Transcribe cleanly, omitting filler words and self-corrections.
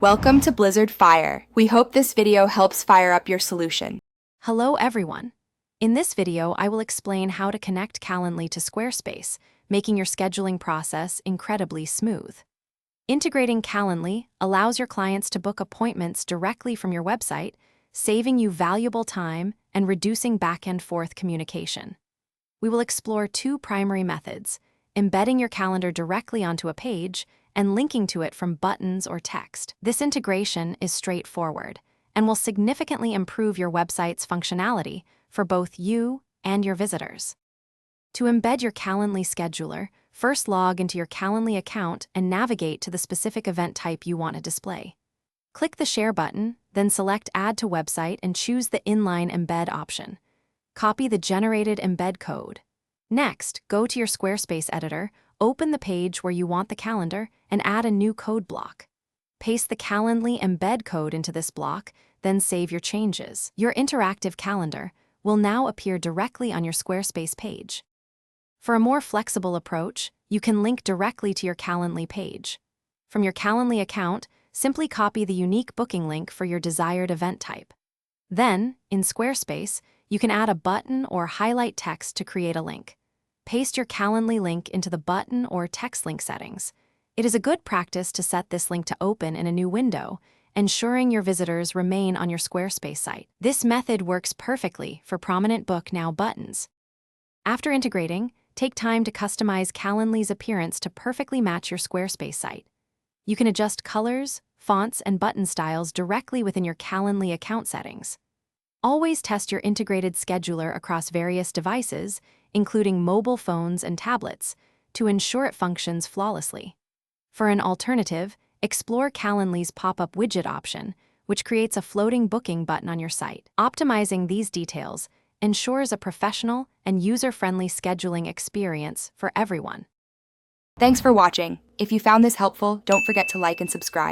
Welcome to Blizzard Fire. We hope this video helps fire up your solution. Hello everyone. In this video, I will explain how to connect Calendly to Squarespace, making your scheduling process incredibly smooth. Integrating Calendly allows your clients to book appointments directly from your website, saving you valuable time and reducing back-and-forth communication. We will explore two primary methods: embedding your calendar directly onto a page and linking to it from buttons or text. This integration is straightforward and will significantly improve your website's functionality for both you and your visitors. To embed your Calendly scheduler, first log into your Calendly account and navigate to the specific event type you want to display. Click the Share button, then select Add to Website and choose the Inline Embed option. Copy the generated embed code. Next, go to your Squarespace editor, open the page where you want the calendar, and add a new code block. Paste the Calendly embed code into this block, then save your changes. Your interactive calendar will now appear directly on your Squarespace page. For a more flexible approach, you can link directly to your Calendly page. From your Calendly account, simply copy the unique booking link for your desired event type. Then, in Squarespace, you can add a button or highlight text to create a link. Paste your Calendly link into the button or text link settings. It is a good practice to set this link to open in a new window, ensuring your visitors remain on your Squarespace site. This method works perfectly for prominent Book Now buttons. After integrating, take time to customize Calendly's appearance to perfectly match your Squarespace site. You can adjust colors, fonts, and button styles directly within your Calendly account settings. Always test your integrated scheduler across various devices, including mobile phones and tablets, to ensure it functions flawlessly. For an alternative, explore Calendly's pop-up widget option, which creates a floating booking button on your site. Optimizing these details ensures a professional and user-friendly scheduling experience for everyone. Thanks for watching. If you found this helpful, don't forget to like and subscribe.